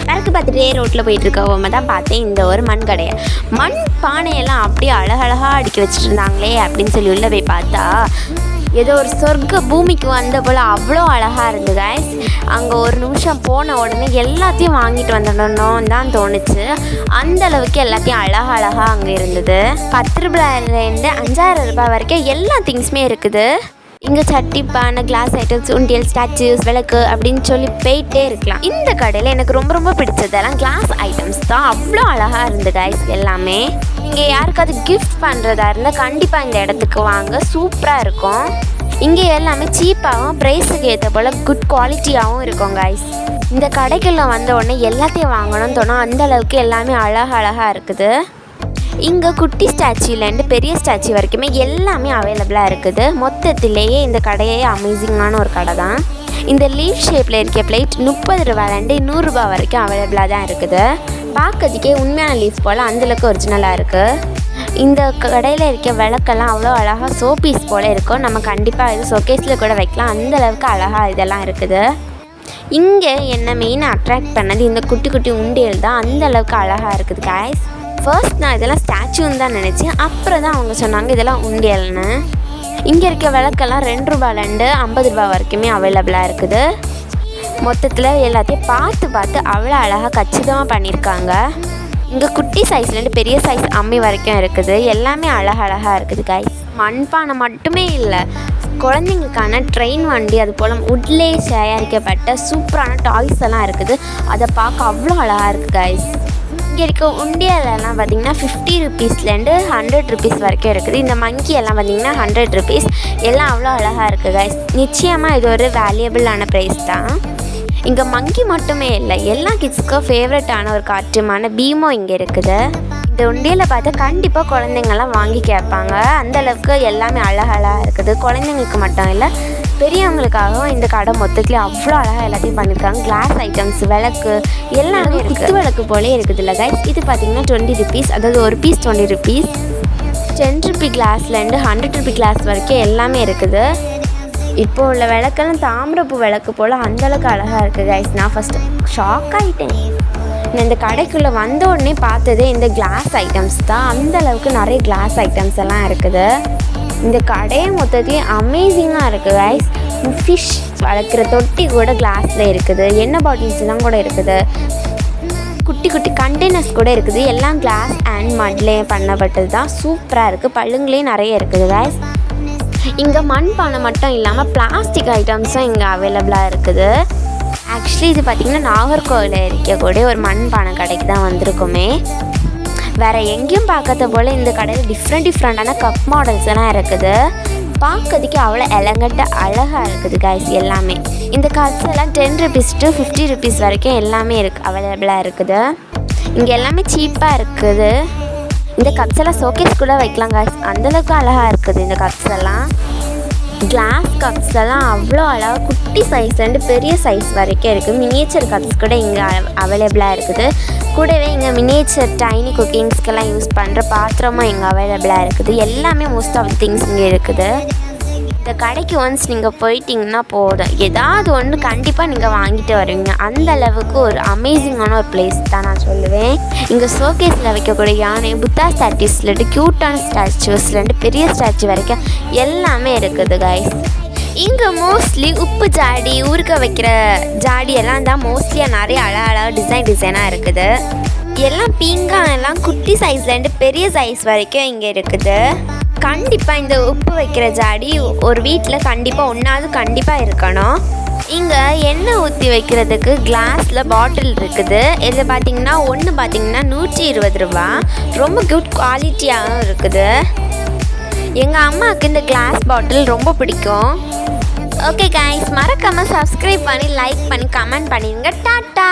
பறக்கு பார்த்துட்டே ரோட்டில் போயிட்டுருக்கவங்க தான் பார்த்தேன் இந்த ஒரு மண் கடையை. மண் பானையெல்லாம் அப்படியே அழகழகாக அடுக்கி வச்சுட்டு இருந்தாங்களே அப்படின்னு சொல்லி உள்ளே போய் பார்த்தா ஏதோ ஒரு சொர்க்க பூமிக்கு வந்த போல் அவ்வளோ அழகாக இருந்தது கைஸ். அங்கே ஒரு நிமிஷம் போன உடனே எல்லாத்தையும் வாங்கிட்டு வந்துடணும் தான் தோணுச்சு. அந்த அளவுக்கு எல்லாத்தையும் அழகாக அங்கே இருந்தது. 10 ரூபாயிலேருந்து 5000 ரூபாய் வரைக்கும் எல்லா திங்ஸுமே இருக்குது. இங்கே சட்டி, பானை, கிளாஸ் ஐட்டம்ஸ், உண்டியல், ஸ்டாச்சுஸ், விளக்கு அப்படின்னு சொல்லி போயிட்டே இருக்கலாம். இந்த கடையில் எனக்கு ரொம்ப பிடிச்சதெல்லாம் கிளாஸ் ஐட்டம்ஸ் தான். அவ்வளோ அழகாக இருந்து கைஸ் எல்லாமே. நீங்கள் யாருக்காவது கிஃப்ட் பண்ணுறதா இருந்தால் கண்டிப்பாக இந்த இடத்துக்கு வாங்க, சூப்பராக இருக்கும். இங்கே எல்லாமே சீப்பாகவும் ப்ரைஸுக்கு ஏற்ற போல் குட் குவாலிட்டியாகவும் இருக்கும் கைஸ். இந்த கடைக்குள்ள வந்த உடனே எல்லாத்தையும் வாங்கணும்னு தோணும், அந்தளவுக்கு எல்லாமே அழகாக இருக்குது. இங்கே குட்டி ஸ்டாச்சுலேருந்து பெரிய ஸ்டாச்சு வரைக்குமே எல்லாமே அவைலபிளாக இருக்குது. மொத்தத்திலேயே இந்த கடையே அமேசிங்கான ஒரு கடை தான். இந்த லீஃப் ஷேப்பில் இருக்க பிளேட் 30 ரூபாயிலேருந்து 100 ரூபா வரைக்கும் அவைலபிளாக தான் இருக்குது. பார்க்கறதுக்கே உண்மையான லீஃப் போல் அந்தளவுக்கு ஒரிஜினலாக இருக்குது. இந்த கடையில் இருக்க விளக்கெல்லாம் அவ்வளோ அழகாக ஷோபீஸ் போல் இருக்கும். நம்ம கண்டிப்பாக இது ஷோகேஸில் கூட வைக்கலாம், அந்தளவுக்கு அழகாக இதெல்லாம் இருக்குது. இங்கே என்ன மெயினாக அட்ராக்ட் பண்ணது இந்த குட்டி உண்டியல் தான். அந்தளவுக்கு அழகாக இருக்குது கைஸ். ஃபர்ஸ்ட் நான் இதெல்லாம் ஸ்டாச்சுன்னு தான் நினச்சேன், அப்புறம் தான் அவங்க சொன்னாங்க இதெல்லாம் உண்டியல்னு. இங்கே இருக்க விளக்கெல்லாம் 2 ரூபாயிலேருந்து 50 ரூபா வரைக்குமே அவைலபிளாக இருக்குது. மொத்தத்தில் எல்லாத்தையும் பார்த்து அவ்வளோ அழகாக கச்சிதமாக பண்ணியிருக்காங்க. இங்கே குட்டி சைஸ்லேருந்து பெரிய சைஸ் அம்மி வரைக்கும் இருக்குது. எல்லாமே அழகாக இருக்குது கைஸ். மண்பானை மட்டுமே இல்லை, குழந்தைங்களுக்கான ட்ரெயின் வண்டி, அது போல் உட்லே தயாரிக்கப்பட்ட சூப்பரான டாய்ஸ் எல்லாம் இருக்குது. அதை பார்க்க அவ்வளோ அழகாக இருக்குது கைஸ். இங்கே இருக்க உண்டியலெல்லாம் பார்த்திங்கன்னா 50 ருபீஸ்லேருந்து 100 ருபீஸ் வரைக்கும் இருக்குது. இந்த மங்கி எல்லாம் பார்த்திங்கன்னா 100 ருபீஸ். எல்லாம் அவ்வளோ அழகாக இருக்குது கைஸ். நிச்சயமாக இது ஒரு வேல்யூபிளான ப்ரைஸ் தான். இங்கே மங்கி மட்டுமே இல்லை, எல்லா கிட்ஸுக்கும் ஃபேவரட்டான ஒரு கார்ட்டூனான பீமோ இங்கே இருக்குது. இந்த உண்டியலை பார்த்தா கண்டிப்பாக குழந்தைங்கள்லாம் வாங்கி கேட்பாங்க, அந்தளவுக்கு எல்லாமே அழகாக இருக்குது. குழந்தைங்களுக்கு மட்டும் இல்லை, பெரியவங்களுக்காகவும் இந்த கடை மொத்தத்துலேயே அவ்வளோ அழகாக எல்லாத்தையும் பண்ணியிருக்காங்க. கிளாஸ் ஐட்டம்ஸ், விளக்கு எல்லாமே குத்து விளக்கு போலே இருக்குது இல்லை கைஸ். இது பார்த்திங்கன்னா 20 ருபீஸ், அதாவது ஒரு பீஸ் 20 ருபீஸ். 10 ருபி கிளாஸ்லேருந்து 100 ருபி கிளாஸ் வரைக்கும் எல்லாமே இருக்குது. இப்போது உள்ள விளக்கெல்லாம் தாமிரப்பு விளக்கு போல் அந்தளவுக்கு அழகாக இருக்குது கைஸ். நான் ஃபஸ்ட்டு ஷாக் ஆகிட்டேன். நான் இந்த கடைக்குள்ளே வந்த உடனே பார்த்ததே இந்த கிளாஸ் ஐட்டம்ஸ் தான். அந்தளவுக்கு நிறைய கிளாஸ் ஐட்டம்ஸ் எல்லாம் இருக்குது. இந்த கடையை மொத்தத்தையும் அமேசிங்காக இருக்குது கைஸ். ஃபிஷ் வளர்க்குற தொட்டி கூட கிளாஸில் இருக்குது. எண்ணெய் பாட்டில்ஸ்லாம் கூட இருக்குது. குட்டி கண்டெய்னர்ஸ் கூட இருக்குது. எல்லாம் கிளாஸ் அண்ட் மட்லே பண்ணப்பட்டது தான். சூப்பராக இருக்குது. பல்லுங்களையும் நிறைய இருக்குது கைஸ். இங்கே மண்பானை மட்டும் இல்லாமல் பிளாஸ்டிக் ஐட்டம்ஸும் இங்கே அவைலபிளாக இருக்குது. ஆக்சுவலி இது பார்த்திங்கன்னா நாகர்கோவிலில் இருக்கக்கூடிய ஒரு மண்பானை கடைக்கு தான் வந்திருக்குமே. வேறு எங்கேயும் பார்க்கறத போல் இந்த கடையில் டிஃப்ரெண்ட்டான கப் மாடல்ஸ் எல்லாம் இருக்குது. பார்க்கறதுக்கு அவ்வளோ எலகண்ட்டாக அழகாக இருக்குது கைஸ் எல்லாமே. இந்த கப்ஸ் எல்லாம் 10 ருபீஸ் to 50 ருபீஸ் வரைக்கும் எல்லாமே அவைலபிளாக இருக்குது. இங்கே எல்லாமே சீப்பாக இருக்குது. இந்த கப்ஸ் எல்லாம் ஷோகேஸ் கூட வைக்கலாம் கைஸ், அந்தளவுக்கு அழகாக இருக்குது இந்த கப்ஸ் எல்லாம். கிளாஸ் கப்ஸ் எல்லாம் அவ்வளோ அழகாக குட்டி சைஸ்லேருந்து பெரிய சைஸ் வரைக்கும் இருக்குது. மினியேச்சர் கப்ஸ் கூட இங்கே அவைலபிளாக இருக்குது. கூடவே இங்கே மினியேச்சர் டைனி குக்கிங்ஸ்க்கெல்லாம் யூஸ் பண்ணுற பாத்திரமும் இங்கே அவைலபிளாக இருக்குது. எல்லாமே மோஸ்ட் ஆஃப் திங்ஸ் இங்கே இருக்குது. இந்த கடைக்கு ஒன்ஸ் நீங்கள் போயிட்டிங்கன்னா போதும், ஏதாவது ஒன்று கண்டிப்பாக நீங்கள் வாங்கிட்டு வருவீங்க. அந்த அளவுக்கு ஒரு அமேசிங்கான ஒரு பிளேஸ் தான் நான் சொல்லுவேன். இங்கே ஷோகேஸில் வைக்கக்கூடிய யானை, புத்தா ஸ்டாச்சுஸ்லேருந்து க்யூட்டான ஸ்டாச்சுஸ்லேருந்து பெரிய ஸ்டாச்சு வரைக்கும் எல்லாமே இருக்குது கைஸ். இங்கே மோஸ்ட்லி உப்பு ஜாடி, ஊறுக்க வைக்கிற ஜாடி எல்லாம் தான் மோஸ்ட்லியாக நிறைய அழகாக டிசைனாக இருக்குது. எல்லாம் பீங்கான் எல்லாம் குட்டி சைஸ்லேருந்து பெரிய சைஸ் வரைக்கும் இங்கே இருக்குது. கண்டிப்பாக இந்த உப்பு வைக்கிற ஜாடி ஒரு வீட்டில் கண்டிப்பாக கண்டிப்பாக இருக்கணும். இங்கே எண்ணெய் ஊற்றி வைக்கிறதுக்கு கிளாஸில் பாட்டில் இருக்குது. இது பார்த்திங்கன்னா ஒன்று பார்த்திங்கன்னா 120 ரூபா. ரொம்ப குட் குவாலிட்டியாகவும் இருக்குது. எங்கள் அம்மாவுக்கு இந்த கிளாஸ் பாட்டில் ரொம்ப பிடிக்கும். ஓகே கைஸ், மறக்காமல் சப்ஸ்கிரைப் பண்ணி லைக் பண்ணி கமெண்ட் பண்ணிடுங்க. டாட்டா.